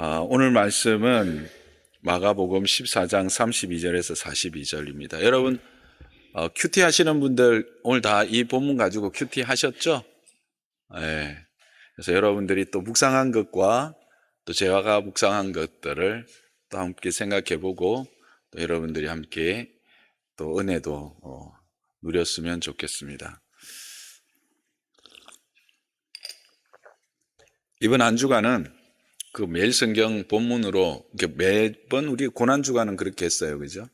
오늘 말씀은 마가복음 14장 32절에서 42절입니다. 여러분 큐티 하시는 분들 오늘 다 이 본문 가지고 큐티 하셨죠? 네. 그래서 여러분들이 또 묵상한 것과 또 제가 묵상한 것들을 또 함께 생각해보고 또 여러분들이 함께 또 은혜도 누렸으면 좋겠습니다. 이번 한 주간은 그 매일 성경 본문으로 매번 우리 고난주간은 그렇게 했어요. 그죠?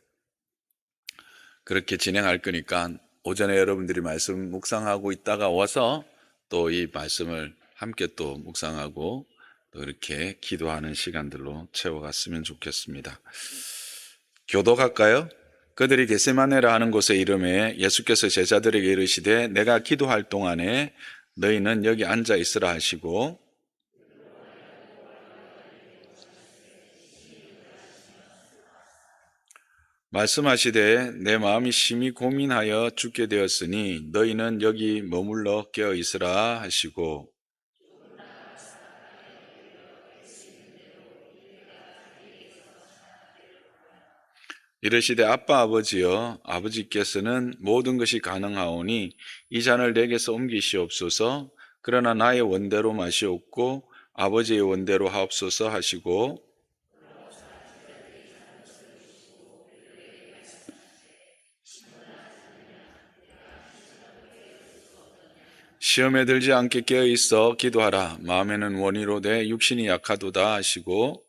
그렇게 진행할 거니까 오전에 여러분들이 말씀 묵상하고 있다가 와서 또 이 말씀을 함께 또 묵상하고 또 이렇게 기도하는 시간들로 채워갔으면 좋겠습니다. 교독할까요? 그들이 겟세마네라 하는 곳에 이르매 예수께서 제자들에게 이르시되 내가 기도할 동안에 너희는 여기 앉아 있으라 하시고 말씀하시되 내 마음이 심히 고민하여 죽게 되었으니 너희는 여기 머물러 깨어 있으라 하시고 이르시되 아빠 아버지여 아버지께서는 모든 것이 가능하오니 이 잔을 내게서 옮기시옵소서. 그러나 나의 원대로 마시옵고 아버지의 원대로 하옵소서 하시고 시험에 들지 않게 깨어있어 기도하라. 마음에는 원이로되 육신이 약하도다 하시고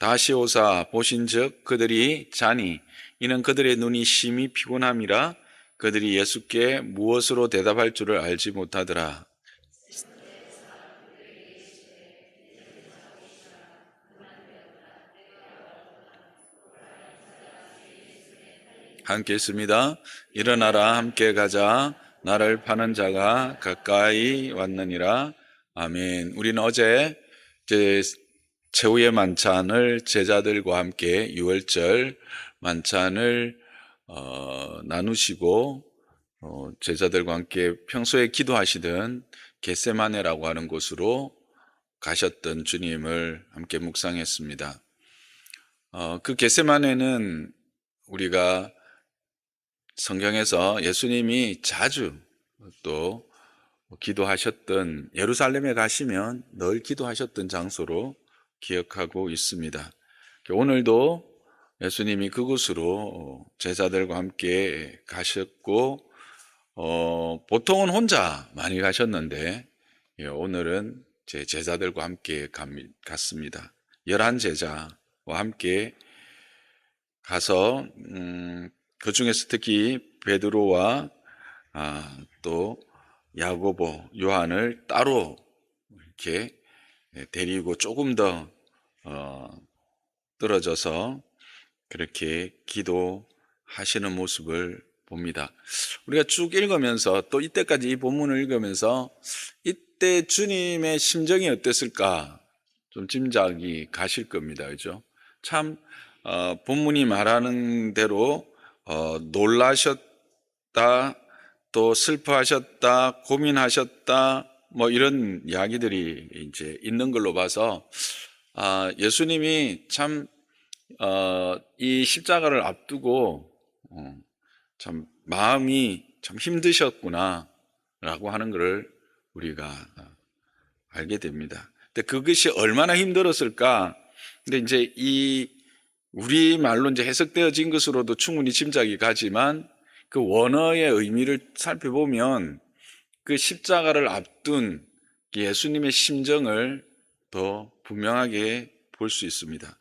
다시 오사 보신즉 그들이 자니 이는 그들의 눈이 심히 피곤함이라. 그들이 예수께 무엇으로 대답할 줄을 알지 못하더라. 함께 있습니다. 일어나라 함께 가자. 나를 파는 자가 가까이 왔느니라. 아멘. 우리는 어제 최후의 만찬을 제자들과 함께 유월절 만찬을 나누시고 제자들과 함께 평소에 기도하시던 겟세마네라고 하는 곳으로 가셨던 주님을 함께 묵상했습니다. 그 겟세마네는 우리가 성경에서 예수님이 자주 또 기도하셨던 예루살렘에 가시면 늘 기도하셨던 장소로 기억하고 있습니다. 오늘도 예수님이 그곳으로 제자들과 함께 가셨고 보통은 혼자 많이 가셨는데 오늘은 제 제자들과 함께 갔습니다. 11제자와 함께 가서 그 중에서 특히 베드로와 또 야고보, 요한을 따로 이렇게 데리고 조금 더 떨어져서 그렇게 기도하시는 모습을 봅니다. 우리가 쭉 읽으면서 또 이때까지 이 본문을 읽으면서 이때 주님의 심정이 어땠을까 좀 짐작이 가실 겁니다. 그죠? 참 본문이 말하는 대로 놀라셨다, 또 슬퍼하셨다, 고민하셨다, 뭐 이런 이야기들이 이제 있는 걸로 봐서 예수님이 참 이 십자가를 앞두고 참 마음이 참 힘드셨구나라고 하는 것을 우리가 알게 됩니다. 근데 그것이 얼마나 힘들었을까? 근데 이제 우리 말로 이제 해석되어진 것으로도 충분히 짐작이 가지만 그 원어의 의미를 살펴보면 그 십자가를 앞둔 예수님의 심정을 더 분명하게 볼 수 있습니다.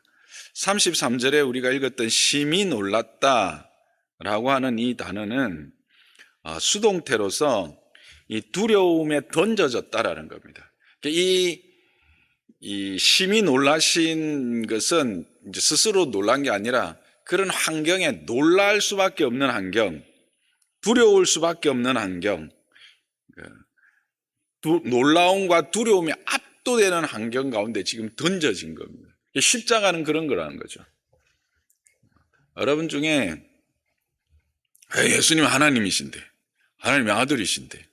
33절에 우리가 읽었던 심히 놀랐다라고 하는 이 단어는 수동태로서 이 두려움에 던져졌다라는 겁니다. 이 심히 놀라신 것은 이제 스스로 놀란 게 아니라 그런 환경에 놀랄 수밖에 없는 환경, 두려울 수밖에 없는 환경, 놀라움과 두려움이 압도되는 환경 가운데 지금 던져진 겁니다. 십자가는 그런 거라는 거죠. 여러분 중에 예수님 하나님이신데, 하나님의 아들이신데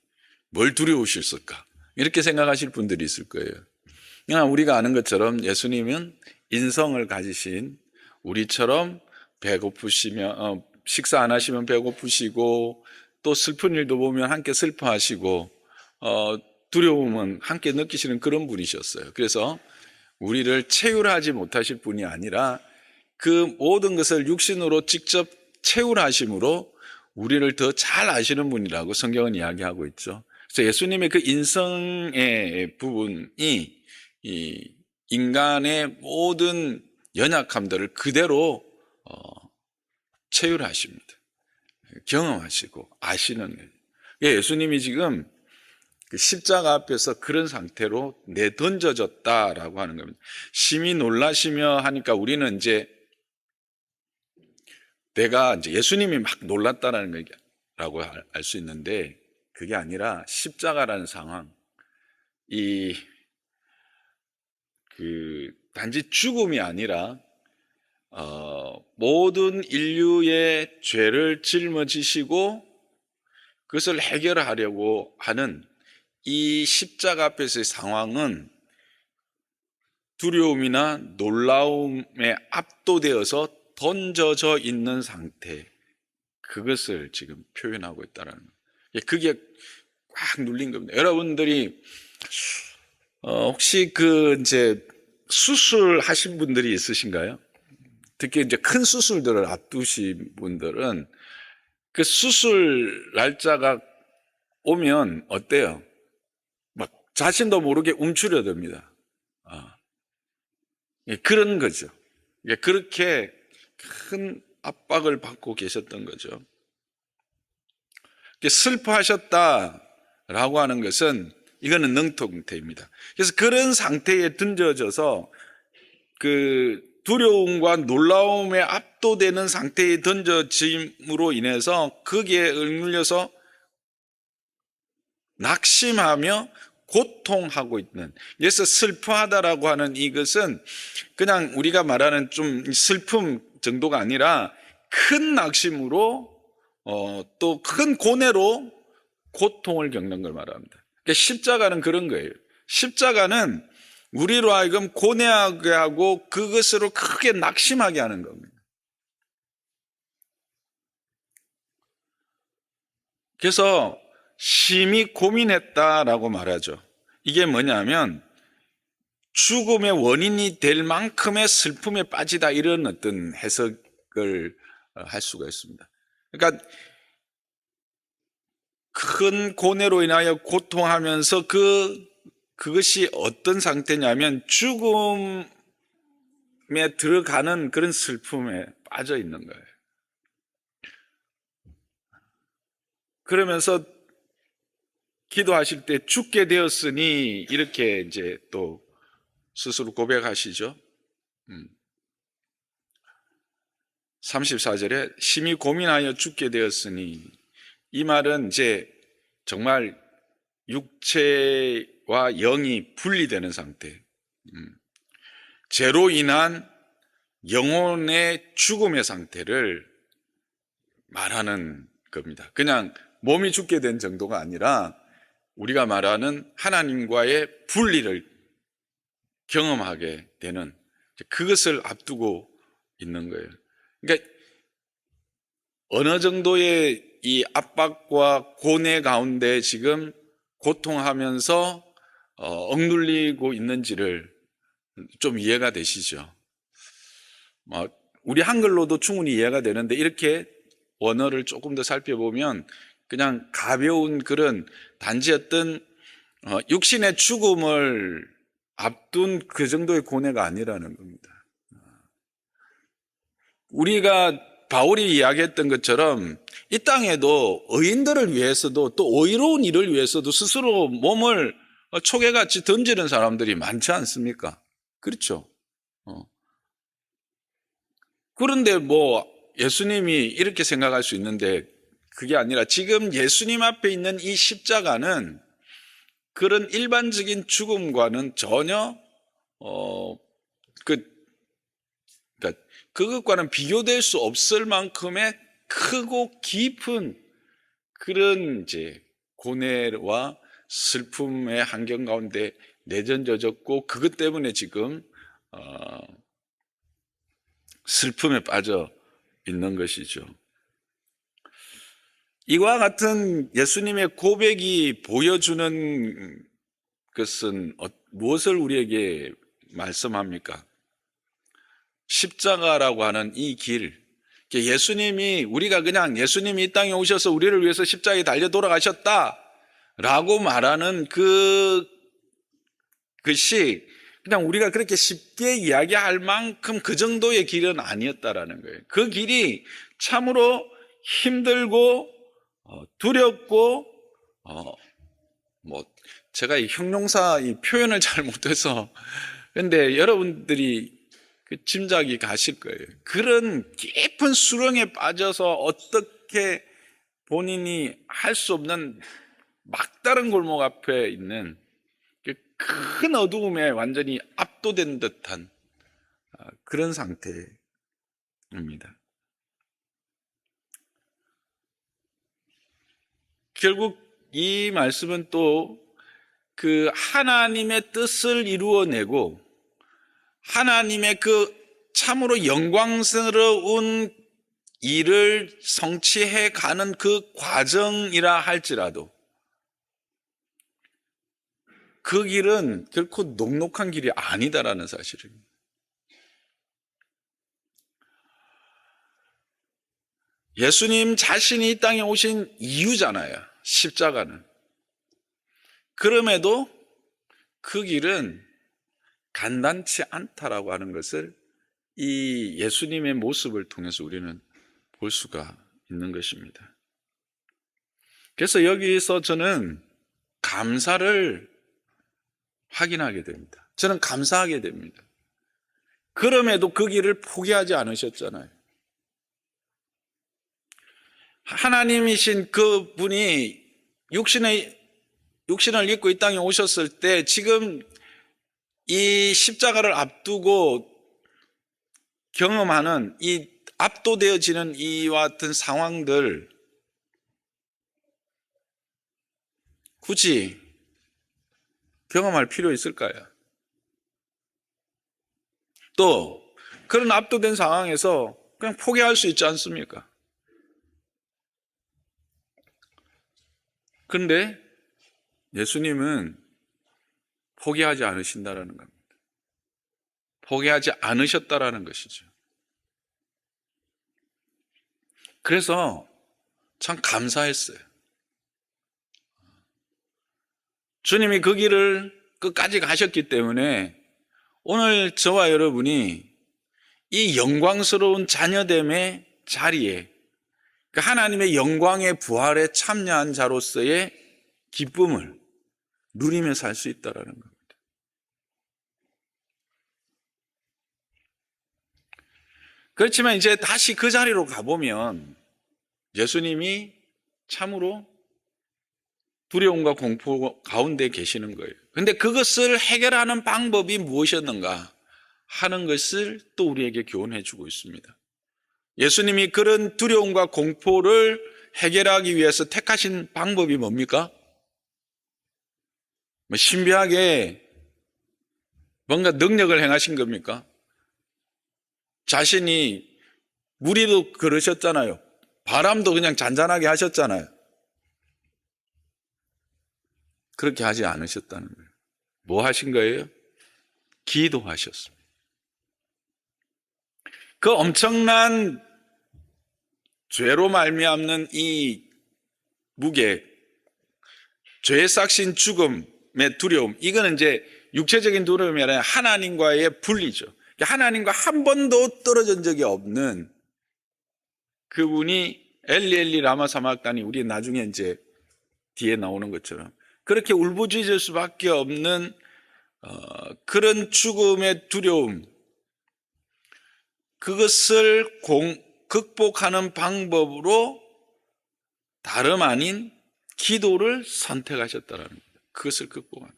뭘 두려우셨을까? 이렇게 생각하실 분들이 있을 거예요. 그냥 우리가 아는 것처럼 예수님은 인성을 가지신 우리처럼 배고프시면 식사 안 하시면 배고프시고 또 슬픈 일도 보면 함께 슬퍼하시고 두려움은 함께 느끼시는 그런 분이셨어요. 그래서 우리를 채울하지 못하실 분이 아니라 그 모든 것을 육신으로 직접 채울하심으로 우리를 더 잘 아시는 분이라고 성경은 이야기하고 있죠. 그래서 예수님의 그 인성의 부분이 이 인간의 모든 연약함들을 그대로 채울하십니다. 경험하시고 아시는 거예요. 예수님이 지금 그 십자가 앞에서 그런 상태로 내던져졌다라고 하는 겁니다. 심히 놀라시며 하니까 우리는 이제 내가 이제 예수님이 막 놀랐다라는 거라고 알 수 있는데 그게 아니라 십자가라는 상황, 단지 죽음이 아니라 모든 인류의 죄를 짊어지시고 그것을 해결하려고 하는 이 십자가 앞에서의 상황은 두려움이나 놀라움에 압도되어서 던져져 있는 상태, 그것을 지금 표현하고 있다는 거예요. 그게 꽉 눌린 겁니다. 여러분들이 혹시 이제 수술하신 분들이 있으신가요? 특히 이제 큰 수술들을 앞두신 분들은 그 수술 날짜가 오면 어때요? 막 자신도 모르게 움츠려듭니다. 그런 거죠. 그렇게 큰 압박을 받고 계셨던 거죠. 슬퍼하셨다라고 하는 것은 이거는 능통태입니다. 그래서 그런 상태에 던져져서 그 두려움과 놀라움에 압도되는 상태에 던져짐으로 인해서 거기에 억눌려서 낙심하며 고통하고 있는, 그래서 슬퍼하다라고 하는 이것은 그냥 우리가 말하는 좀 슬픔 정도가 아니라 큰 낙심으로 또 큰 고뇌로 고통을 겪는 걸 말합니다. 그러니까 십자가는 그런 거예요. 십자가는 우리로 하여금 고뇌하게 하고 그것으로 크게 낙심하게 하는 겁니다. 그래서 심히 고민했다라고 말하죠. 이게 뭐냐면 죽음의 원인이 될 만큼의 슬픔에 빠지다, 이런 어떤 해석을 할 수가 있습니다. 그러니까 큰 고뇌로 인하여 고통하면서 그것이 어떤 상태냐면 죽음에 들어가는 그런 슬픔에 빠져 있는 거예요. 그러면서 기도하실 때 죽게 되었으니 이렇게 이제 또 스스로 고백하시죠. 34절에 심히 고민하여 죽게 되었으니, 이 말은 이제 정말 육체와 영이 분리되는 상태, 죄로 인한 영혼의 죽음의 상태를 말하는 겁니다. 그냥 몸이 죽게 된 정도가 아니라 우리가 말하는 하나님과의 분리를 경험하게 되는, 그것을 앞두고 있는 거예요. 그러니까 어느 정도의 이 압박과 고뇌 가운데 지금 고통하면서 억눌리고 있는지를 좀 이해가 되시죠? 우리 한글로도 충분히 이해가 되는데 이렇게 원어를 조금 더 살펴보면 그냥 가벼운 그런 단지 어떤 육신의 죽음을 앞둔 그 정도의 고뇌가 아니라는 겁니다. 우리가 바울이 이야기했던 것처럼 이 땅에도 의인들을 위해서도 또 의로운 일을 위해서도 스스로 몸을 초계같이 던지는 사람들이 많지 않습니까? 그렇죠? 그런데 예수님이 이렇게 생각할 수 있는데 그게 아니라 지금 예수님 앞에 있는 이 십자가는 그런 일반적인 죽음과는 전혀 그러니까 그것과는 비교될 수 없을 만큼의 크고 깊은 그런 이제 고뇌와 슬픔의 환경 가운데 내전져졌고 그것 때문에 지금 슬픔에 빠져 있는 것이죠. 이와 같은 예수님의 고백이 보여주는 것은 무엇을 우리에게 말씀합니까? 십자가라고 하는 이 길, 예수님이 우리가 그냥 예수님이 이 땅에 오셔서 우리를 위해서 십자가에 달려 돌아가셨다라고 말하는 그것이 그냥 우리가 그렇게 쉽게 이야기할 만큼 그 정도의 길은 아니었다라는 거예요. 그 길이 참으로 힘들고 두렵고 제가 이 형용사 이 표현을 잘 못해서 근데 여러분들이 그 짐작이 가실 거예요. 그런 깊은 수렁에 빠져서 어떻게 본인이 할 수 없는 막다른 골목 앞에 있는 큰 어두움에 완전히 압도된 듯한 그런 상태입니다. 결국 이 말씀은 또 그 하나님의 뜻을 이루어내고 하나님의 그 참으로 영광스러운 일을 성취해 가는 그 과정이라 할지라도 그 길은 결코 녹록한 길이 아니다라는 사실입니다. 예수님 자신이 이 땅에 오신 이유잖아요. 십자가는. 그럼에도 그 길은 간단치 않다라고 하는 것을 이 예수님의 모습을 통해서 우리는 볼 수가 있는 것입니다. 그래서 여기서 저는 감사를 확인하게 됩니다. 저는 감사하게 됩니다. 그럼에도 그 길을 포기하지 않으셨잖아요. 하나님이신 그 분이 육신을 입고 이 땅에 오셨을 때 지금 이 십자가를 앞두고 경험하는 이 압도되어지는 이와 같은 상황들 굳이 경험할 필요 있을까요? 또 그런 압도된 상황에서 그냥 포기할 수 있지 않습니까? 그런데 예수님은 포기하지 않으신다라는 겁니다. 포기하지 않으셨다라는 것이죠. 그래서 참 감사했어요. 주님이 그 길을 끝까지 가셨기 때문에 오늘 저와 여러분이 이 영광스러운 자녀됨의 자리에 하나님의 영광의 부활에 참여한 자로서의 기쁨을 누리며 살 수 있다는 겁니다. 그렇지만 이제 다시 그 자리로 가보면 예수님이 참으로 두려움과 공포 가운데 계시는 거예요. 그런데 그것을 해결하는 방법이 무엇이었는가 하는 것을 또 우리에게 교훈해 주고 있습니다. 예수님이 그런 두려움과 공포를 해결하기 위해서 택하신 방법이 뭡니까? 신비하게 뭔가 능력을 행하신 겁니까? 자신이 무리도 그러셨잖아요. 바람도 그냥 잔잔하게 하셨잖아요. 그렇게 하지 않으셨다는 거예요. 뭐 하신 거예요? 기도하셨습니다. 그 엄청난 죄로 말미암는 이 무게, 죄에 싹신 죽음의 두려움, 이거는 이제 육체적인 두려움이 아니라 하나님과의 분리죠. 하나님과 한 번도 떨어진 적이 없는 그분이 엘리 엘리 라마 사막다니, 우리 나중에 이제 뒤에 나오는 것처럼 그렇게 울부짖을 수밖에 없는 그런 죽음의 두려움, 그것을 극복하는 방법으로 다름 아닌 기도를 선택하셨다는 겁니다. 그것을 극복하는.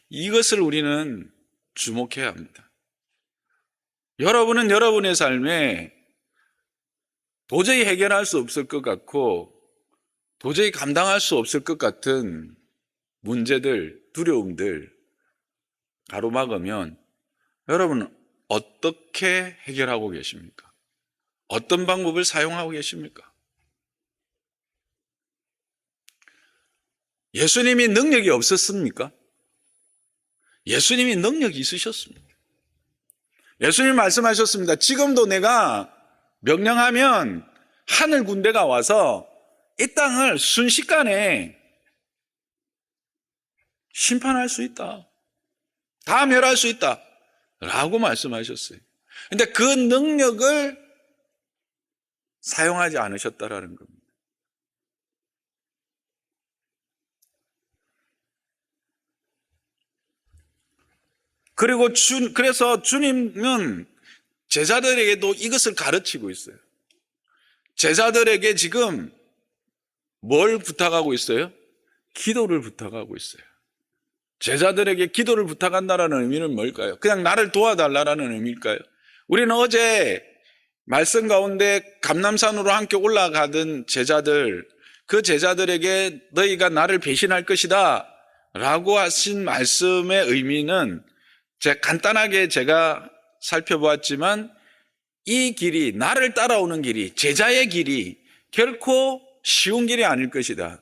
이것을 우리는 주목해야 합니다. 여러분은 여러분의 삶에 도저히 해결할 수 없을 것 같고 도저히 감당할 수 없을 것 같은 문제들, 두려움들 가로막으면 여러분은 어떻게 해결하고 계십니까? 어떤 방법을 사용하고 계십니까? 예수님이 능력이 없었습니까? 예수님이 능력이 있으셨습니다. 예수님 말씀하셨습니다. 지금도 내가 명령하면 하늘 군대가 와서 이 땅을 순식간에 심판할 수 있다. 다 멸할 수 있다. 라고 말씀하셨어요. 근데 그 능력을 사용하지 않으셨다라는 겁니다. 그래서 주님은 제자들에게도 이것을 가르치고 있어요. 제자들에게 지금 뭘 부탁하고 있어요? 기도를 부탁하고 있어요. 제자들에게 기도를 부탁한다라는 의미는 뭘까요? 그냥 나를 도와달라는 의미일까요? 우리는 어제 말씀 가운데 감람산으로 함께 올라가던 제자들, 그 제자들에게 너희가 나를 배신할 것이다 라고 하신 말씀의 의미는 간단하게 제가 살펴보았지만 이 길이, 나를 따라오는 길이, 제자의 길이 결코 쉬운 길이 아닐 것이다.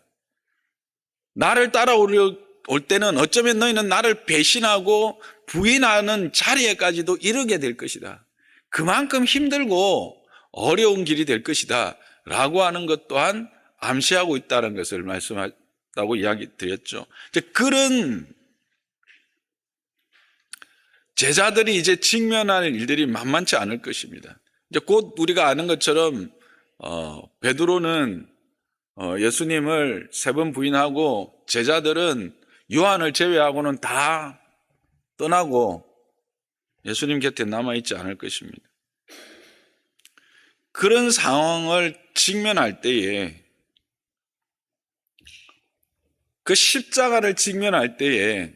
나를 따라올 때는 어쩌면 너희는 나를 배신하고 부인하는 자리에까지도 이르게 될 것이다. 그만큼 힘들고 어려운 길이 될 것이다 라고 하는 것 또한 암시하고 있다는 것을 말씀하다고 이야기 드렸죠. 그런 제자들이 이제 직면할 일들이 만만치 않을 것입니다. 이제 곧 우리가 아는 것처럼 베드로는 예수님을 3번 부인하고 제자들은 요한을 제외하고는 다 떠나고 예수님 곁에 남아있지 않을 것입니다. 그런 상황을 직면할 때에, 그 십자가를 직면할 때에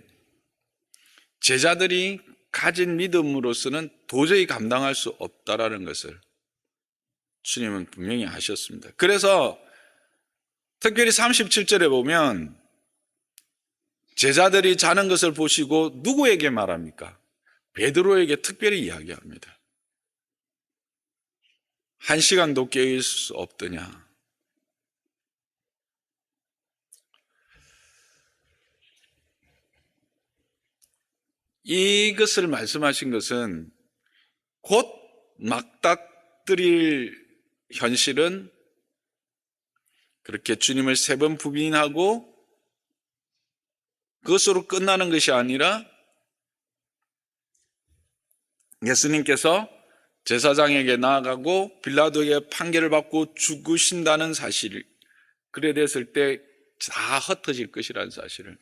제자들이 가진 믿음으로서는 도저히 감당할 수 없다라는 것을 주님은 분명히 하셨습니다. 그래서 특별히 37절에 보면 제자들이 자는 것을 보시고 누구에게 말합니까? 베드로에게 특별히 이야기합니다. 1시간도 깨어있을 수 없더냐? 이것을 말씀하신 것은 곧 막닥뜨릴 현실은 그렇게 주님을 3번 부인하고 그것으로 끝나는 것이 아니라 예수님께서 제사장에게 나아가고 빌라도에게 판결을 받고 죽으신다는 사실, 그래 됐을 때 다 흩어질 것이라는 사실을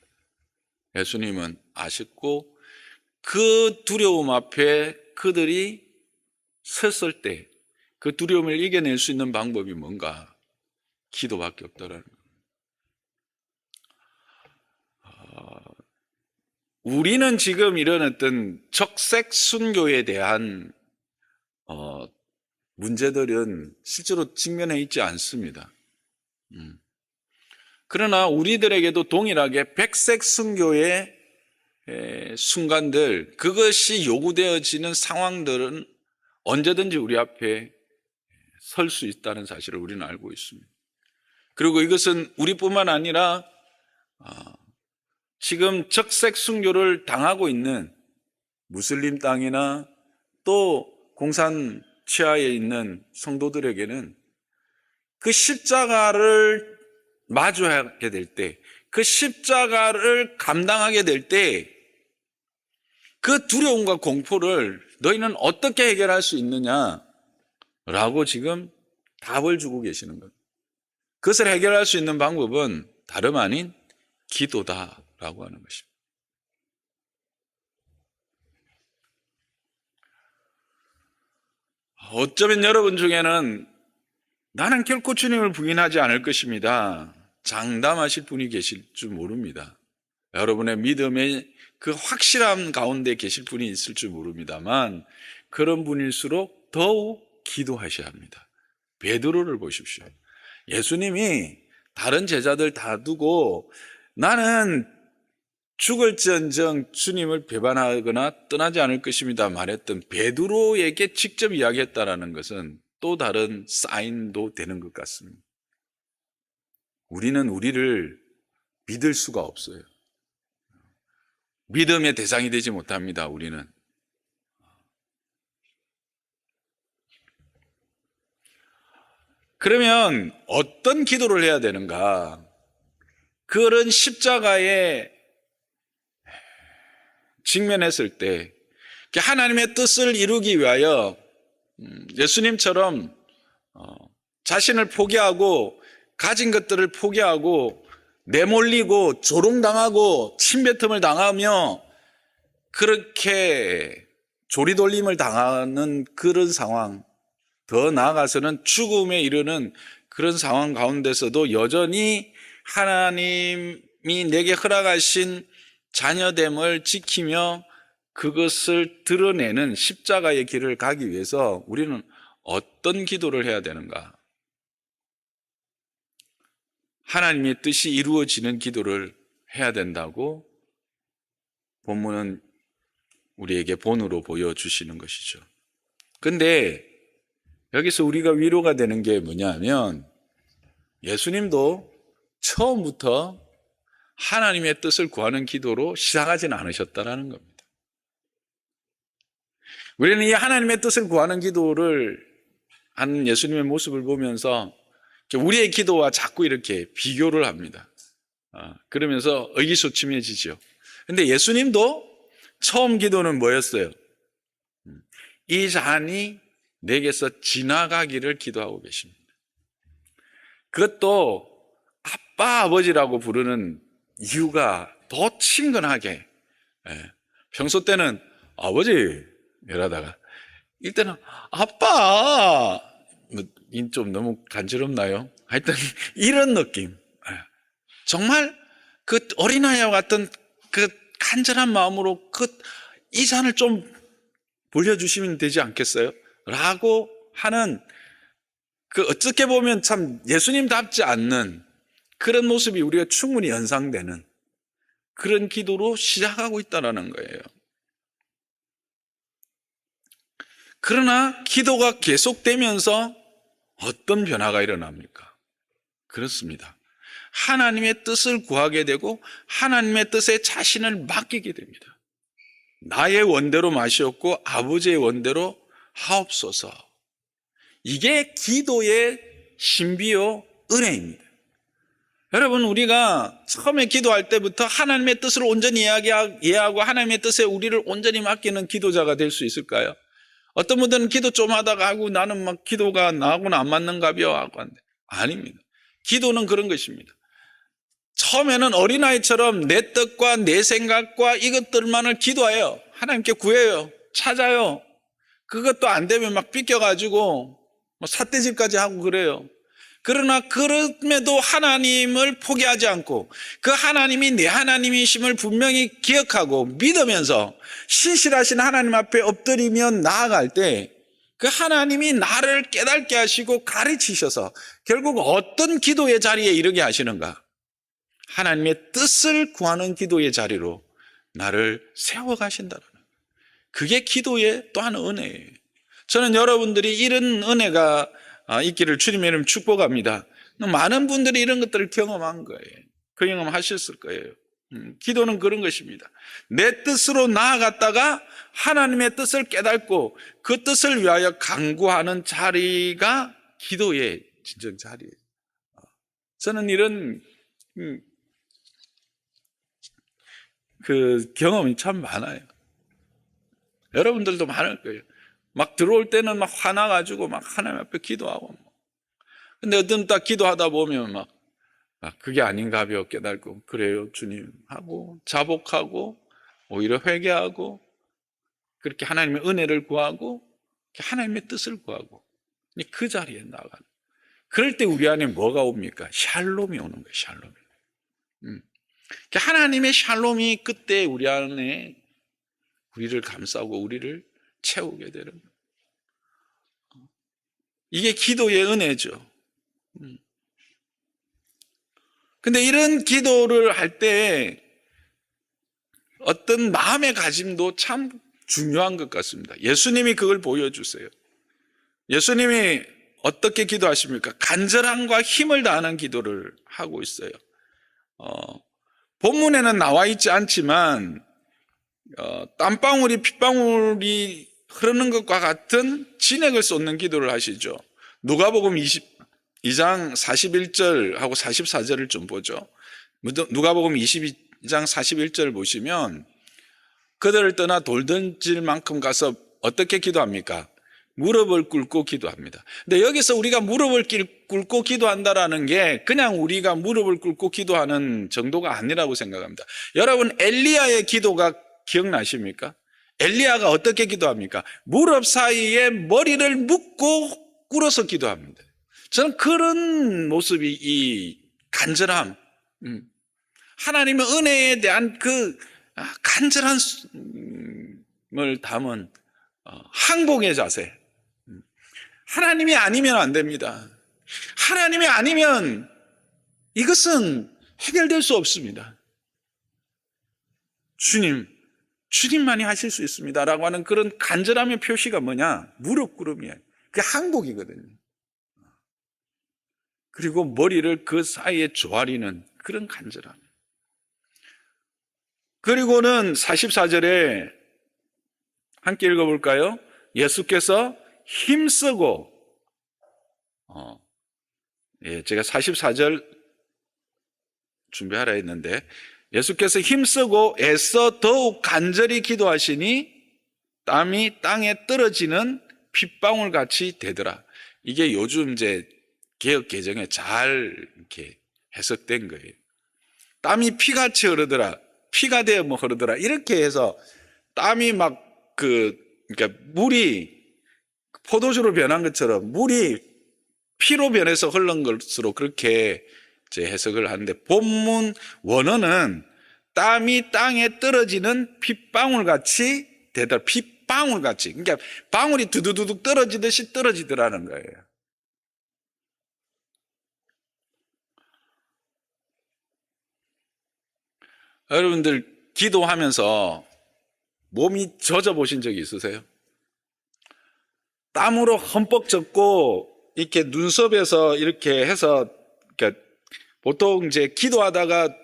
예수님은 아셨고, 그 두려움 앞에 그들이 섰을 때 그 두려움을 이겨낼 수 있는 방법이 뭔가? 기도밖에 없더라는 겁니다. 우리는 지금 이런 어떤 적색 순교에 대한 문제들은 실제로 직면해 있지 않습니다. 그러나 우리들에게도 동일하게 백색 순교의 순간들, 그것이 요구되어지는 상황들은 언제든지 우리 앞에 설 수 있다는 사실을 우리는 알고 있습니다. 그리고 이것은 우리뿐만 아니라 지금 적색 순교를 당하고 있는 무슬림 땅이나 또 공산 치하에 있는 성도들에게는 그 십자가를 마주하게 될 때, 그 십자가를 감당하게 될 때 그 두려움과 공포를 너희는 어떻게 해결할 수 있느냐라고 지금 답을 주고 계시는 겁니다. 그것을 해결할 수 있는 방법은 다름 아닌 기도다라고 하는 것입니다. 어쩌면 여러분 중에는 나는 결코 주님을 부인하지 않을 것입니다, 장담하실 분이 계실 줄 모릅니다. 여러분의 믿음의 그 확실함 가운데 계실 분이 있을 줄 모릅니다만, 그런 분일수록 더욱 기도하셔야 합니다. 베드로를 보십시오. 예수님이 다른 제자들 다 두고 나는 죽을지언정 주님을 배반하거나 떠나지 않을 것입니다 말했던 베드로에게 직접 이야기했다라는 것은 또 다른 사인도 되는 것 같습니다. 우리는 우리를 믿을 수가 없어요. 믿음의 대상이 되지 못합니다. 우리는. 그러면 어떤 기도를 해야 되는가? 그런 십자가에 직면했을 때 하나님의 뜻을 이루기 위하여 예수님처럼 자신을 포기하고 가진 것들을 포기하고 내몰리고 조롱당하고 침뱉음을 당하며 그렇게 조리돌림을 당하는 그런 상황, 더 나아가서는 죽음에 이르는 그런 상황 가운데서도 여전히 하나님이 내게 허락하신 자녀됨을 지키며 그것을 드러내는 십자가의 길을 가기 위해서 우리는 어떤 기도를 해야 되는가? 하나님의 뜻이 이루어지는 기도를 해야 된다고 본문은 우리에게 본으로 보여주시는 것이죠. 근데 여기서 우리가 위로가 되는 게 뭐냐면 예수님도 처음부터 하나님의 뜻을 구하는 기도로 시작하지는 않으셨다는 겁니다. 우리는 이 하나님의 뜻을 구하는 기도를 하는 예수님의 모습을 보면서 우리의 기도와 자꾸 이렇게 비교를 합니다. 그러면서 의기소침해지죠. 근데 예수님도 처음 기도는 뭐였어요? 이 잔이 내게서 지나가기를 기도하고 계십니다. 그것도 아빠, 아버지라고 부르는 이유가 더 친근하게, 평소 때는 아버지 이러다가 이때는 아빠, 좀 너무 간지럽나요? 하여튼 이런 느낌. 정말 그 어린아이와 같은 그 간절한 마음으로 이 잔을 좀 불려주시면 되지 않겠어요? 라고 하는 어떻게 보면 참 예수님답지 않는 그런 모습이 우리가 충분히 연상되는 그런 기도로 시작하고 있다는 거예요. 그러나 기도가 계속되면서 어떤 변화가 일어납니까? 그렇습니다. 하나님의 뜻을 구하게 되고 하나님의 뜻에 자신을 맡기게 됩니다. 나의 원대로 마시옵고 아버지의 원대로 하옵소서. 이게 기도의 신비요 은혜입니다. 여러분, 우리가 처음에 기도할 때부터 하나님의 뜻을 온전히 이해하고 하나님의 뜻에 우리를 온전히 맡기는 기도자가 될 수 있을까요? 어떤 분들은 기도 좀 하다가 하고 나는 막 기도가 나하고는 안 맞는가벼 하고 하는데 아닙니다. 기도는 그런 것입니다. 처음에는 어린아이처럼 내 뜻과 내 생각과 이것들만을 기도해요. 하나님께 구해요. 찾아요. 그것도 안 되면 막 삐껴가지고 삿대질까지 하고 그래요. 그러나 그럼에도 하나님을 포기하지 않고 그 하나님이 내 하나님이심을 분명히 기억하고 믿으면서 신실하신 하나님 앞에 엎드리며 나아갈 때 그 하나님이 나를 깨닫게 하시고 가르치셔서 결국 어떤 기도의 자리에 이르게 하시는가? 하나님의 뜻을 구하는 기도의 자리로 나를 세워가신다는 그게 기도의 또한 은혜예요. 저는 여러분들이 이런 은혜가 있기를 주님의 이름 축복합니다. 많은 분들이 이런 것들을 경험한 거예요. 그 경험하셨을 거예요. 기도는 그런 것입니다. 내 뜻으로 나아갔다가 하나님의 뜻을 깨닫고 그 뜻을 위하여 간구하는 자리가 기도의 진정 자리예요. 저는 이런 그 경험이 참 많아요. 여러분들도 많을 거예요. 막 들어올 때는 막 화나가지고 막 하나님 앞에 기도하고. 근데 어떤 딱 기도하다 보면 막 그게 아닌가벼 깨달고 그래요 주님 하고 자복하고 오히려 회개하고 그렇게 하나님의 은혜를 구하고 하나님의 뜻을 구하고 그 자리에 나가는. 그럴 때 우리 안에 뭐가 옵니까? 샬롬이 오는 거예요. 샬롬이. 하나님의 샬롬이 그때 우리 안에 우리를 감싸고 우리를 채우게 되는 거예요. 이게 기도의 은혜죠. 근데 이런 기도를 할 때 어떤 마음의 가짐도 참 중요한 것 같습니다. 예수님이 그걸 보여주세요. 예수님이 어떻게 기도하십니까? 간절함과 힘을 다하는 기도를 하고 있어요. 본문에는 나와 있지 않지만 땀방울이 핏방울이 흐르는 것과 같은 진액을 쏟는 기도를 하시죠. 누가복음 22장 41절하고 44절을 좀 보죠. 누가복음 22장 41절 보시면 그들을 떠나 돌 던질 만큼 가서 어떻게 기도합니까? 무릎을 꿇고 기도합니다. 근데 여기서 우리가 무릎을 꿇고 기도한다라는 게 그냥 우리가 무릎을 꿇고 기도하는 정도가 아니라고 생각합니다. 여러분, 엘리야의 기도가 기억나십니까? 엘리야가 어떻게 기도합니까? 무릎 사이에 머리를 묶고 꿇어서 기도합니다. 저는 그런 모습이 이 간절함, 하나님의 은혜에 대한 그 간절함을 담은 항복의 자세. 하나님이 아니면 안 됩니다. 하나님이 아니면 이것은 해결될 수 없습니다. 주님만이 하실 수 있습니다 라고 하는 그런 간절함의 표시가 뭐냐? 무릎 꿇음이에요. 그게 항복이거든요. 그리고 머리를 그 사이에 조아리는 그런 간절함. 그리고는 44절에 함께 읽어볼까요? 예수께서 힘쓰고 제가 44절 준비하라 했는데 예수께서 힘쓰고 애써 더욱 간절히 기도하시니 땀이 땅에 떨어지는 핏방울 같이 되더라. 이게 요즘 이제 개역 개정에 잘 이렇게 해석된 거예요. 땀이 피같이 흐르더라. 피가 되어 뭐 흐르더라. 이렇게 해서 땀이 막 그러니까 물이 포도주로 변한 것처럼 물이 피로 변해서 흐른 것으로 그렇게 이제 해석을 하는데 본문 원어는 땀이 땅에 떨어지는 핏방울 같이 되더라. 핏방울 같이. 그러니까 방울이 두두두둑 떨어지듯이 떨어지더라는 거예요. 여러분들 기도하면서 몸이 젖어 보신 적이 있으세요? 땀으로 흠뻑 젖고 이렇게 눈썹에서 이렇게 해서 그러니까 보통 이제 기도하다가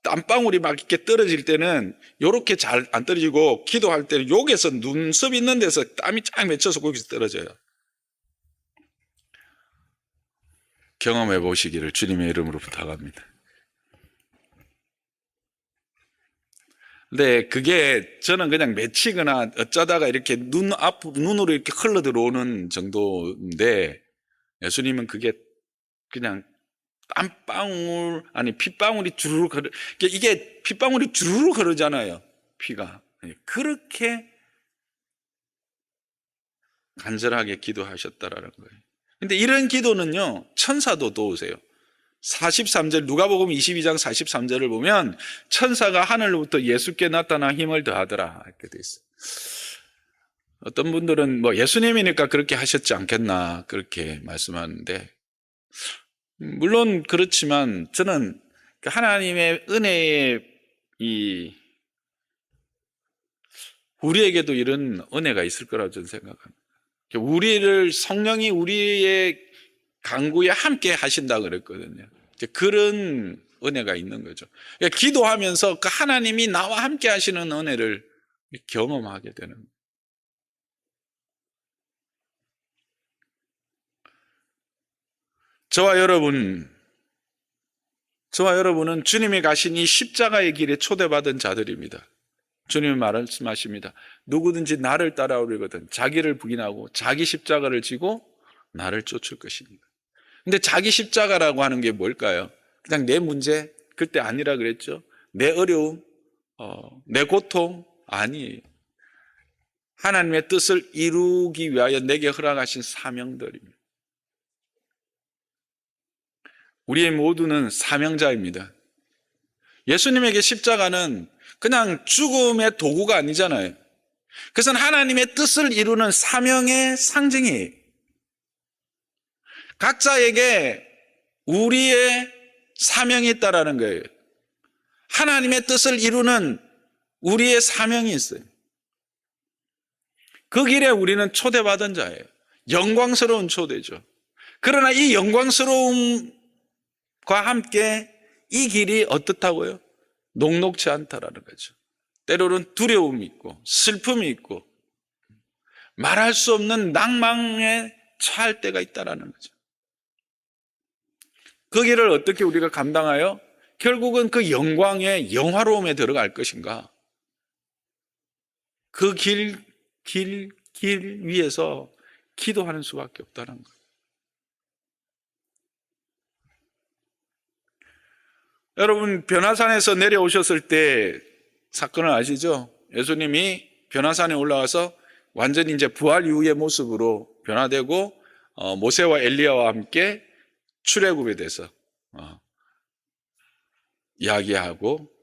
땀방울이 막 이렇게 떨어질 때는 이렇게 잘 안 떨어지고 기도할 때는 여기서 눈썹 있는 데서 땀이 쫙 맺혀서 거기서 떨어져요. 경험해 보시기를 주님의 이름으로 부탁합니다. 근데 그게 저는 그냥 맺히거나 어쩌다가 이렇게 눈으로 이렇게 흘러 들어오는 정도인데 예수님은 그게 그냥 땀방울, 아니 핏방울이 주르륵 흐르, 이게 핏방울이 주르륵 흐르잖아요. 피가. 그렇게 간절하게 기도하셨다라는 거예요. 근데 이런 기도는요, 천사도 도우세요. 43절, 누가복음 22장 43절을 보면 천사가 하늘로부터 예수께 나타나 힘을 더하더라 이렇게 돼 있어요. 어떤 분들은 뭐 예수님이니까 그렇게 하셨지 않겠나 그렇게 말씀하는데 물론 그렇지만 저는 하나님의 은혜에 우리에게도 이런 은혜가 있을 거라고 저는 생각합니다. 우리를 성령이 우리의 간구에 함께 하신다 그랬거든요. 그런 은혜가 있는 거죠. 그러니까 기도하면서 그 하나님이 나와 함께 하시는 은혜를 경험하게 되는 거예요. 저와 여러분은 주님이 가신 이 십자가의 길에 초대받은 자들입니다. 주님이 말씀하십니다. 누구든지 나를 따라오려거든 자기를 부인하고 자기 십자가를 지고 나를 쫓을 것입니다. 근데 자기 십자가라고 하는 게 뭘까요? 그냥 내 문제 그때 아니라 그랬죠. 내 어려움, 내 고통 아니에요. 하나님의 뜻을 이루기 위하여 내게 허락하신 사명들입니다. 우리의 모두는 사명자입니다. 예수님에게 십자가는 그냥 죽음의 도구가 아니잖아요. 그것은 하나님의 뜻을 이루는 사명의 상징이에요. 각자에게 우리의 사명이 있다라는 거예요. 하나님의 뜻을 이루는 우리의 사명이 있어요. 그 길에 우리는 초대받은 자예요. 영광스러운 초대죠. 그러나 이 영광스러움과 함께 이 길이 어떻다고요? 녹록지 않다라는 거죠. 때로는 두려움이 있고 슬픔이 있고 말할 수 없는 낭망에 처할 때가 있다라는 거죠. 그 길을 어떻게 우리가 감당하여 결국은 그 영광의 영화로움에 들어갈 것인가? 그 길 위에서 기도하는 수밖에 없다는 거예요. 여러분, 변화산에서 내려오셨을 때 사건을 아시죠? 예수님이 변화산에 올라와서 완전히 이제 부활 이후의 모습으로 변화되고 모세와 엘리야와 함께 출애굽에 대해서 이야기하고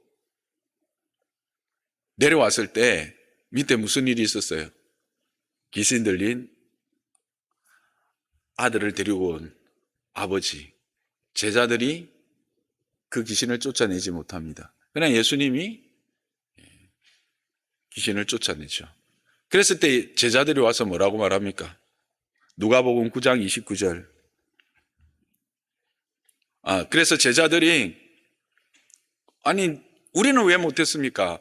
내려왔을 때 밑에 무슨 일이 있었어요? 귀신 들린 아들을 데리고 온 아버지, 제자들이 그 귀신을 쫓아내지 못합니다. 그냥 예수님이 귀신을 쫓아내죠. 그랬을 때 제자들이 와서 뭐라고 말합니까? 누가복음 9장 29절. 그래서 제자들이 아니 우리는 왜 못했습니까?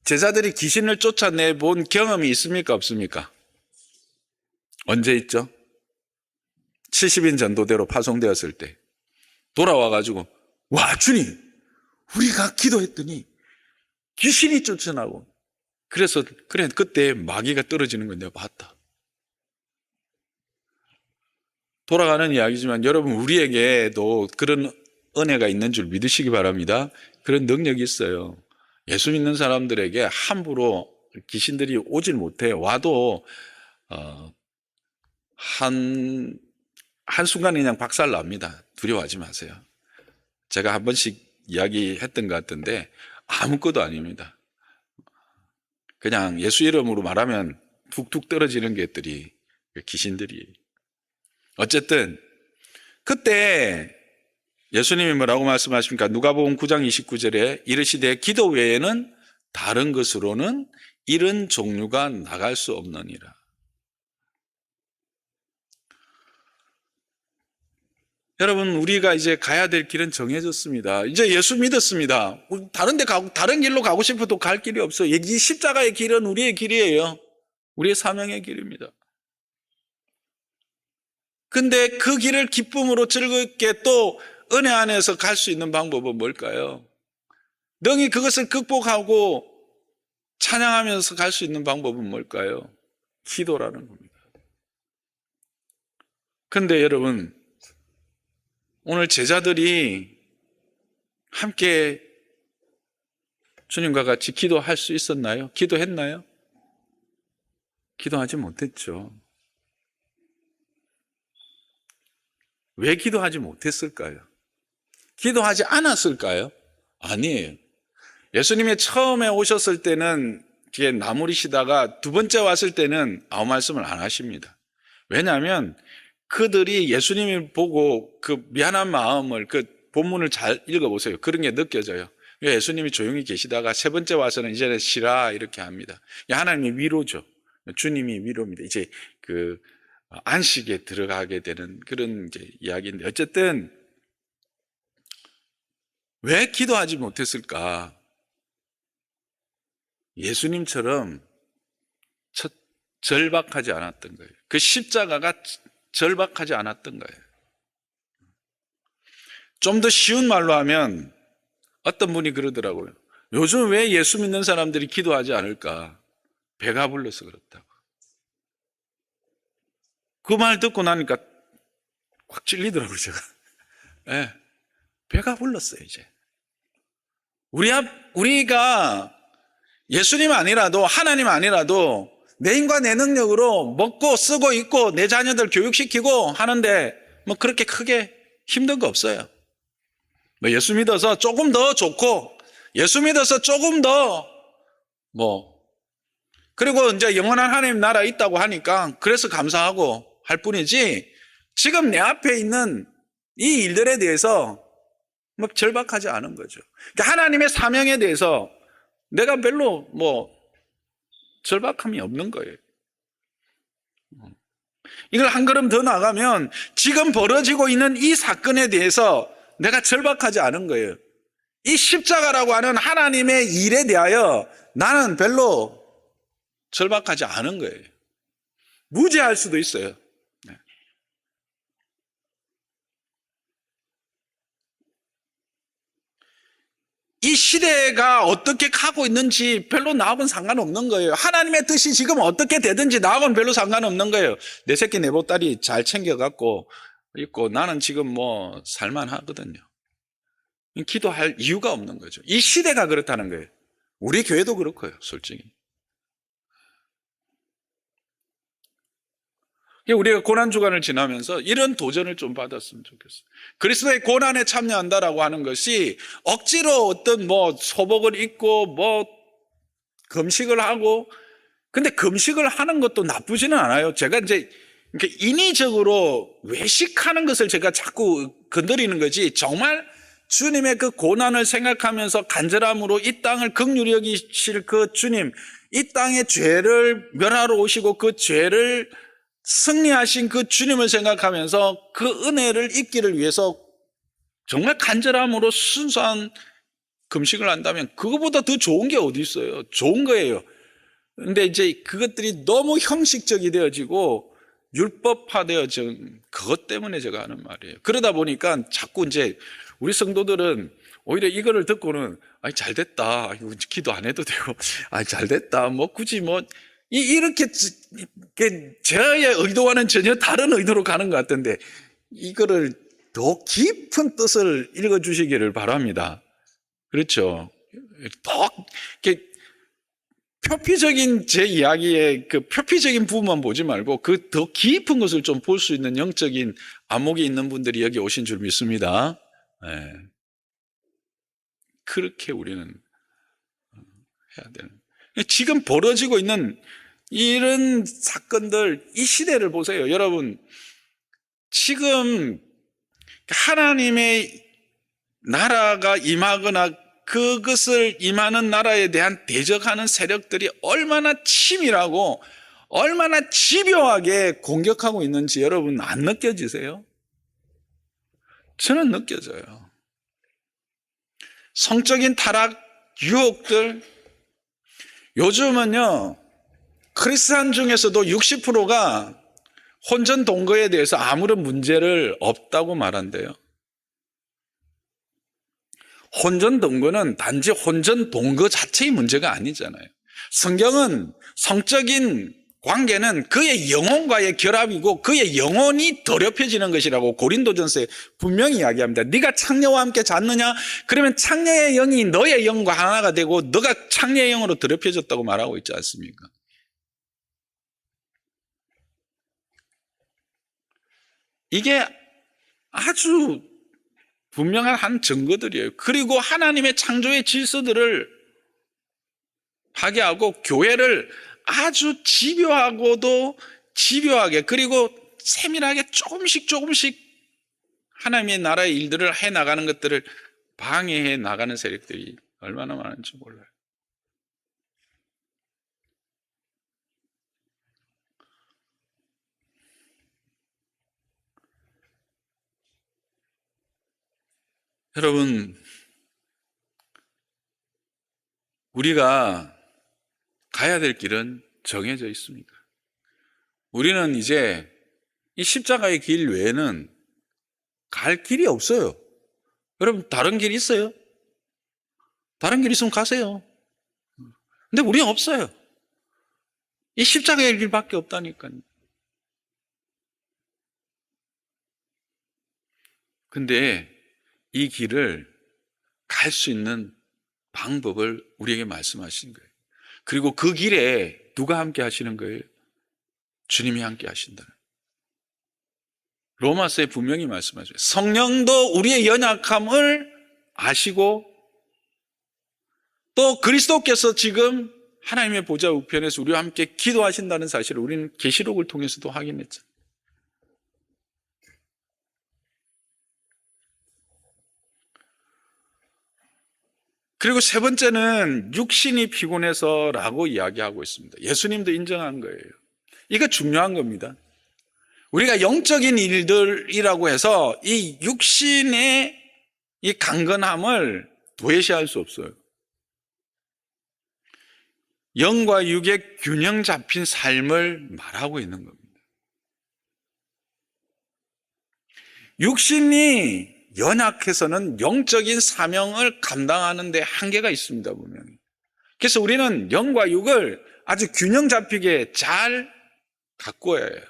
제자들이 귀신을 쫓아내본 경험이 있습니까? 없습니까? 언제 있죠? 70인 전도대로 파송되었을 때 돌아와가지고 와 주님 우리가 기도했더니 귀신이 쫓아나고 그래서 그래 그때 마귀가 떨어지는 걸 내가 봤다. 돌아가는 이야기지만 여러분 우리에게도 그런 은혜가 있는 줄 믿으시기 바랍니다. 그런 능력이 있어요. 예수 믿는 사람들에게 함부로 귀신들이 오질 못해. 와도 한순간에 그냥 박살납니다. 두려워하지 마세요. 제가 한 번씩 이야기했던 것 같은데 아무것도 아닙니다. 그냥 예수 이름으로 말하면 툭툭 떨어지는 것들이 귀신들이. 어쨌든 그때 예수님이 뭐라고 말씀하십니까? 누가복음 9장 29절에 이르시되 기도 외에는 다른 것으로는 이런 종류가 나갈 수 없느니라. 여러분 우리가 이제 가야 될 길은 정해졌습니다. 이제 예수 믿었습니다. 다른 길로 가고 싶어도 갈 길이 없어요. 이 십자가의 길은 우리의 길이에요. 우리의 사명의 길입니다. 근데 그 길을 기쁨으로 즐겁게 또 은혜 안에서 갈 수 있는 방법은 뭘까요? 능히 그것을 극복하고 찬양하면서 갈 수 있는 방법은 뭘까요? 기도라는 겁니다. 근데 여러분 오늘 제자들이 함께 주님과 같이 기도할 수 있었나요? 기도했나요? 기도하지 못했죠. 왜 기도하지 못했을까요? 기도하지 않았을까요? 아니에요. 예수님이 처음에 오셨을 때는 뒤에 나무리시다가 두 번째 왔을 때는 아무 말씀을 안 하십니다. 왜냐하면 그들이 예수님을 보고 그 미안한 마음을 그 본문을 잘 읽어보세요. 그런 게 느껴져요. 예수님이 조용히 계시다가 세 번째 와서는 이제는 쉬라 이렇게 합니다. 하나님의 위로죠. 주님이 위로입니다. 이제 그 안식에 들어가게 되는 그런 이제 이야기인데 어쨌든 왜 기도하지 못했을까? 예수님처럼 절박하지 않았던 거예요. 그 십자가가 절박하지 않았던 거예요. 좀 더 쉬운 말로 하면 어떤 분이 그러더라고요. 요즘 왜 예수 믿는 사람들이 기도하지 않을까? 배가 불러서 그렇다고. 그 말 듣고 나니까 확 찔리더라고요, 제가. 네, 배가 불렀어요, 이제. 우리가 예수님 아니라도, 하나님 아니라도, 내 힘과 내 능력으로 먹고 쓰고 있고, 내 자녀들 교육시키고 하는데, 뭐 그렇게 크게 힘든 거 없어요. 뭐 예수 믿어서 조금 더 좋고, 예수 믿어서 조금 더, 그리고 이제 영원한 하나님 나라에 있다고 하니까, 그래서 감사하고 할 뿐이지, 지금 내 앞에 있는 이 일들에 대해서 막 절박하지 않은 거죠. 그러니까 하나님의 사명에 대해서 내가 별로 절박함이 없는 거예요. 이걸 한 걸음 더 나가면 지금 벌어지고 있는 이 사건에 대해서 내가 절박하지 않은 거예요. 이 십자가라고 하는 하나님의 일에 대하여 나는 별로 절박하지 않은 거예요. 무죄할 수도 있어요. 이 시대가 어떻게 가고 있는지 별로 나하고는 상관없는 거예요. 하나님의 뜻이 지금 어떻게 되든지 나하고는 별로 상관없는 거예요. 내 새끼 내 보따리 잘 챙겨갖고 있고 나는 지금 살만하거든요. 기도할 이유가 없는 거죠. 이 시대가 그렇다는 거예요. 우리 교회도 그렇고요, 솔직히. 우리가 고난주간을 지나면서 이런 도전을 좀 받았으면 좋겠어요. 그리스도의 고난에 참여한다라고 하는 것이 억지로 어떤 소복을 입고 금식을 하고, 근데 금식을 하는 것도 나쁘지는 않아요. 제가 이제 인위적으로 외식하는 것을 제가 자꾸 건드리는 거지, 정말 주님의 그 고난을 생각하면서 간절함으로 이 땅을 긍휼히 여기실 그 주님, 이 땅의 죄를 멸하러 오시고 그 죄를 승리하신 그 주님을 생각하면서 그 은혜를 입기를 위해서 정말 간절함으로 순수한 금식을 한다면 그거보다 더 좋은 게 어디 있어요? 좋은 거예요. 근데 이제 그것들이 너무 형식적이 되어지고 율법화되어진 그것 때문에 제가 하는 말이에요. 그러다 보니까 자꾸 이제 우리 성도들은 오히려 이거를 듣고는 잘 됐다. 기도 안 해도 되고 잘 됐다. 굳이 이렇게 저의 의도와는 전혀 다른 의도로 가는 것 같은데 이거를 더 깊은 뜻을 읽어주시기를 바랍니다. 그렇죠? 더 이렇게 표피적인 제 이야기의 그 표피적인 부분만 보지 말고 그 더 깊은 것을 좀 볼 수 있는 영적인 안목이 있는 분들이 여기 오신 줄 믿습니다. 네. 그렇게 우리는 해야 되는. 지금 벌어지고 있는 이런 사건들, 이 시대를 보세요. 여러분, 지금 하나님의 나라가 임하거나 그것을 임하는 나라에 대한 대적하는 세력들이 얼마나 치밀하고 얼마나 집요하게 공격하고 있는지 여러분 안 느껴지세요? 저는 느껴져요. 성적인 타락, 유혹들, 요즘은요 크리스찬 중에서도 60%가 혼전 동거에 대해서 아무런 문제를 없다고 말한대요. 혼전 동거는 단지 혼전 동거 자체의 문제가 아니잖아요. 성경은 성적인 관계는 그의 영혼과의 결합이고 그의 영혼이 더럽혀지는 것이라고 고린도전서에 분명히 이야기합니다. 네가 창녀와 함께 잤느냐? 그러면 창녀의 영이 너의 영과 하나가 되고 너가 창녀의 영으로 더럽혀졌다고 말하고 있지 않습니까? 이게 아주 분명한 한 증거들이에요. 그리고 하나님의 창조의 질서들을 파괴하고 교회를 아주 집요하고도 집요하게 그리고 세밀하게 조금씩 하나님의 나라의 일들을 해나가는 것들을 방해해 나가는 세력들이 얼마나 많은지 몰라요. 여러분, 우리가 가야 될 길은 정해져 있습니다. 우리는 이제 이 십자가의 길 외에는 갈 길이 없어요. 여러분, 다른 길 있어요? 다른 길 있으면 가세요. 근데 우리는 없어요. 이 십자가의 길밖에 없다니까요. 근데 이 길을 갈 수 있는 방법을 우리에게 말씀하신 거예요. 그리고 그 길에 누가 함께 하시는 거예요? 주님이 함께 하신다. 로마서에 분명히 말씀하죠. 성령도 우리의 연약함을 아시고 또 그리스도께서 지금 하나님의 보좌 우편에서 우리와 함께 기도하신다는 사실을 우리는 계시록을 통해서도 확인했죠. 그리고 세 번째는 육신이 피곤해서라고 이야기하고 있습니다. 예수님도 인정한 거예요. 이거 중요한 겁니다. 우리가 영적인 일들이라고 해서 이 육신의 이 강건함을 도외시할 수 없어요. 영과 육의 균형 잡힌 삶을 말하고 있는 겁니다. 육신이 연약해서는 영적인 사명을 감당하는 데 한계가 있습니다, 분명히. 그래서 우리는 영과 육을 아주 균형 잡히게 잘 가꿔야 해요.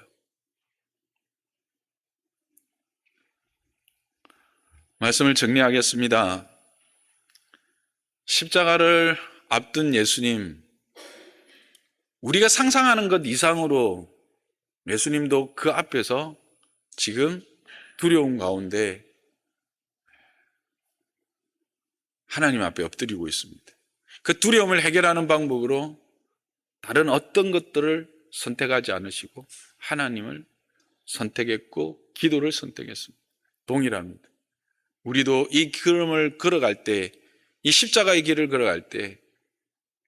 말씀을 정리하겠습니다. 십자가를 앞둔 예수님, 우리가 상상하는 것 이상으로 예수님도 그 앞에서 지금 두려움 가운데 하나님 앞에 엎드리고 있습니다. 그 두려움을 해결하는 방법으로 다른 어떤 것들을 선택하지 않으시고 하나님을 선택했고 기도를 선택했습니다. 동일합니다. 우리도 이 걸음을 걸어갈 때, 이 십자가의 길을 걸어갈 때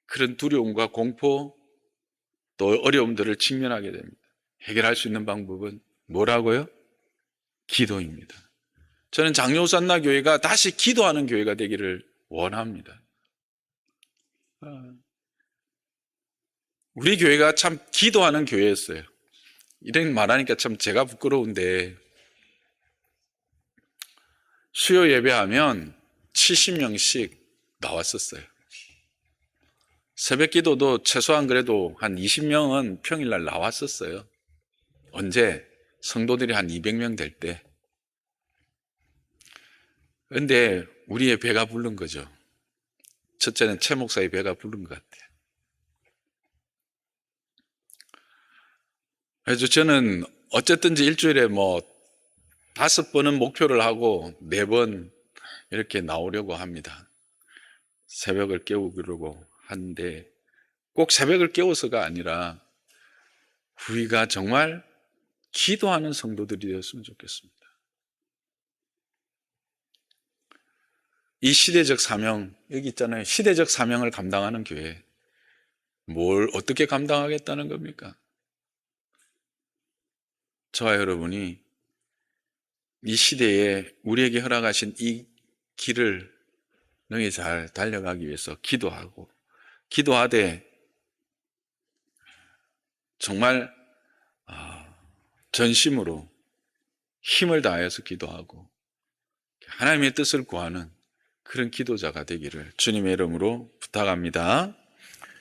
그런 두려움과 공포 또 어려움들을 직면하게 됩니다. 해결할 수 있는 방법은 뭐라고요? 기도입니다. 저는 장로산나 교회가 다시 기도하는 교회가 되기를 원합니다. 우리 교회가 참 기도하는 교회였어요. 이런 말하니까 참 제가 부끄러운데 수요 예배하면 70명씩 나왔었어요. 새벽 기도도 최소한 그래도 한 20명은 평일날 나왔었어요. 언제? 성도들이 한 200명 될 때. 그런데 우리의 배가 부른 거죠. 첫째는 최 목사의 배가 부른 것 같아요. 그래서 저는 어쨌든지 일주일에 5번은 목표를 하고 4번 이렇게 나오려고 합니다. 새벽을 깨우려고 하는데 꼭 새벽을 깨워서가 아니라 우리가 정말 기도하는 성도들이 되었으면 좋겠습니다. 이 시대적 사명, 여기 있잖아요. 시대적 사명을 감당하는 교회. 뭘 어떻게 감당하겠다는 겁니까? 저와 여러분이 이 시대에 우리에게 허락하신 이 길을 능히 잘 달려가기 위해서 기도하고, 기도하되 정말 전심으로 힘을 다해서 기도하고 하나님의 뜻을 구하는 그런 기도자가 되기를 주님의 이름으로 부탁합니다.